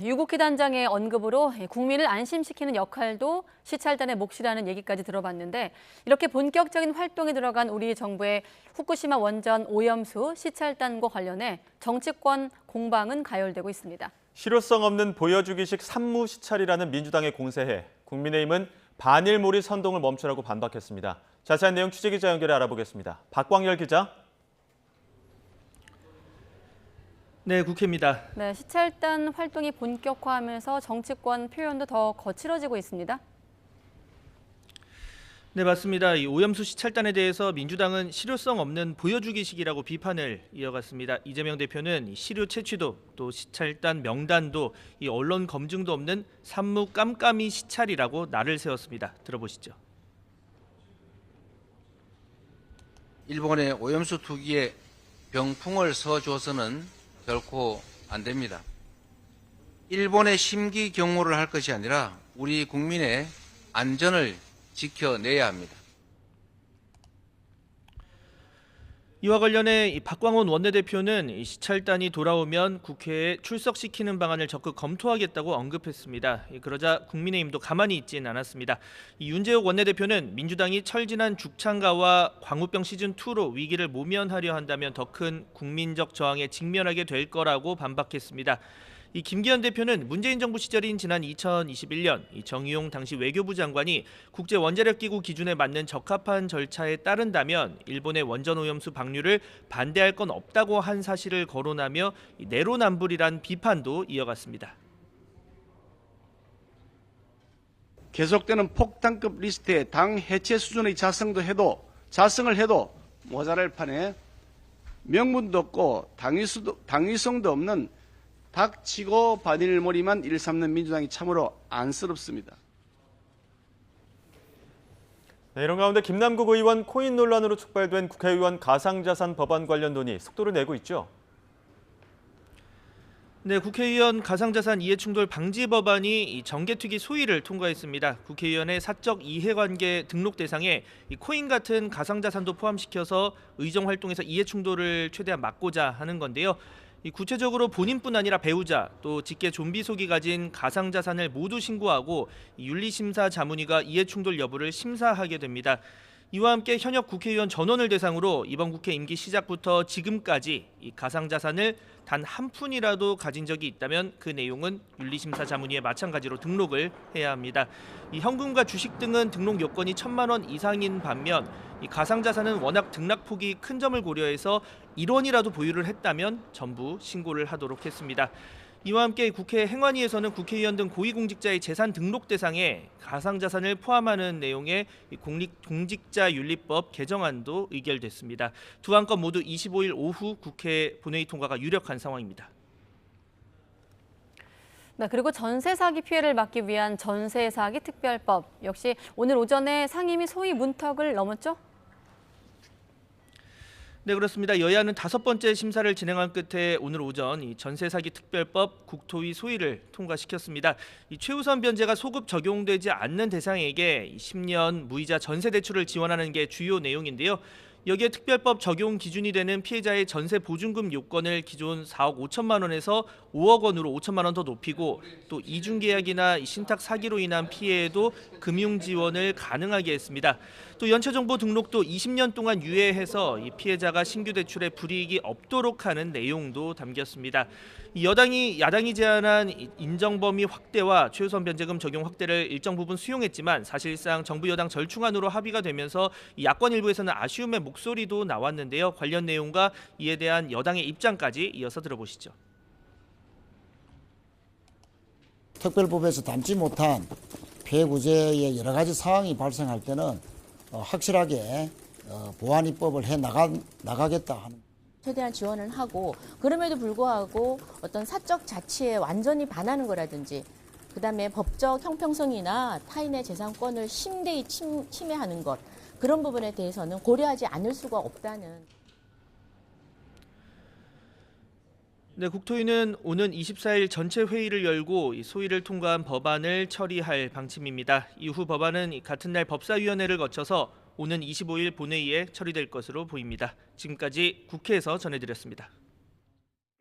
유국희 단장의 언급으로 국민을 안심시키는 역할도 시찰단의 몫이라는 얘기까지 들어봤는데 이렇게 본격적인 활동에 들어간 우리 정부의 후쿠시마 원전 오염수 시찰단과 관련해 정치권 공방은 가열되고 있습니다. 실효성 없는 보여주기식 산무 시찰이라는 민주당의 공세에 국민의힘은 반일몰이 선동을 멈추라고 반박했습니다. 자세한 내용 취재기자 연결해 알아보겠습니다. 박광열 기자. 네, 국회입니다. 네, 시찰단 활동이 본격화하면서 정치권 표현도 더 거칠어지고 있습니다. 네, 맞습니다. 이 오염수 시찰단에 대해서 민주당은 실효성 없는 보여주기식이라고 비판을 이어갔습니다. 이재명 대표는 시료 채취도 또 시찰단 명단도 이 언론 검증도 없는 산무 깜깜이 시찰이라고 날을 세웠습니다. 들어보시죠. 일본의 오염수 투기에 병풍을 서줘서는 결코 안 됩니다. 일본의 심기 경호를 할 것이 아니라 우리 국민의 안전을 지켜내야 합니다. 이와 관련해 박광원 원내대표는 시찰단이 돌아오면 국회에 출석시키는 방안을 적극 검토하겠다고 언급했습니다. 그러자 국민의힘도 가만히 있진 않았습니다. 윤재욱 원내대표는 민주당이 철진한 죽창가와 광우병 시즌2로 위기를 모면하려 한다면 더 큰 국민적 저항에 직면하게 될 거라고 반박했습니다. 이 김기현 대표는 문재인 정부 시절인 지난 2021년 정의용 당시 외교부 장관이 국제 원자력 기구 기준에 맞는 적합한 절차에 따른다면 일본의 원전 오염수 방류를 반대할 건 없다고 한 사실을 거론하며 내로남불이란 비판도 이어갔습니다. 계속되는 폭탄급 리스트에 당 해체 수준의 자성을 해도 모자랄 판에 명분도 없고 당위성도 없는 닥치고 반일몰이만 일삼는 민주당이 참으로 안쓰럽습니다. 네, 이런 가운데 김남국 의원 코인 논란으로 촉발된 국회의원 가상자산 법안 관련 논의 속도를 내고 있죠. 네, 국회의원 가상자산 이해충돌 방지 법안이 정개특위 소위를 통과했습니다. 국회의원의 사적 이해관계 등록 대상에 코인 같은 가상자산도 포함시켜서 의정 활동에서 이해충돌을 최대한 막고자 하는 건데요. 구체적으로 본인뿐 아니라 배우자 또 직계 좀비속이 가진 가상자산을 모두 신고하고 윤리심사 자문위가 이해충돌 여부를 심사하게 됩니다. 이와 함께 현역 국회의원 전원을 대상으로 이번 국회 임기 시작부터 지금까지 이 가상자산을 단 한 푼이라도 가진 적이 있다면 그 내용은 윤리심사 자문위에 마찬가지로 등록을 해야 합니다. 이 현금과 주식 등은 등록 요건이 1,000만 원 이상인 반면 이 가상자산은 워낙 등락폭이 큰 점을 고려해서 1원이라도 보유를 했다면 전부 신고를 하도록 했습니다. 이와 함께 국회 행안위에서는 국회의원 등 고위공직자의 재산 등록 대상에 가상자산을 포함하는 내용의 공직자윤리법 개정안도 의결됐습니다. 두 안건 모두 25일 오후 국회 본회의 통과가 유력한 상황입니다. 네, 그리고 전세 사기 피해를 막기 위한 전세 사기 특별법 역시 오늘 오전에 상임위 소위 문턱을 넘었죠? 네, 그렇습니다. 여야는 5번째 심사를 진행한 끝에 오늘 오전 이 전세사기 특별법 국토위 소위를 통과시켰습니다. 이 최우선 변제가 소급 적용되지 않는 대상에게 10년 무이자 전세 대출을 지원하는 게 주요 내용인데요. 여기에 특별법 적용 기준이 되는 피해자의 전세 보증금 요건을 기존 4억 5천만 원에서 5억 원으로 5천만 원 더 높이고 또 이중 계약이나 신탁 사기로 인한 피해에도 금융 지원을 가능하게 했습니다. 또 연체정보 등록도 20년 동안 유예해서 이 피해자가 신규 대출에 불이익이 없도록 하는 내용도 담겼습니다. 야당이 제안한 인정 범위 확대와 최우선 변제금 적용 확대를 일정 부분 수용했지만 사실상 정부 여당 절충안으로 합의가 되면서 야권 일부에서는 아쉬움의 목소리도 나왔는데요. 관련 내용과 이에 대한 여당의 입장까지 이어서 들어보시죠. 특별법에서 담지 못한 피해구제의 여러 가지 상황이 발생할 때는 확실하게 보완 입법을 해 나가겠다 하는. 최대한 지원을 하고 그럼에도 불구하고 어떤 사적 자치에 완전히 반하는 거라든지 그다음에 법적 형평성이나 타인의 재산권을 심대히 침해하는 것 그런 부분에 대해서는 고려하지 않을 수가 없다는. 네, 국토위는 오는 24일 전체 회의를 열고 이 소위를 통과한 법안을 처리할 방침입니다. 이후 법안은 같은 날 법사위원회를 거쳐서 오는 25일 본회의에 처리될 것으로 보입니다. 지금까지 국회에서 전해드렸습니다.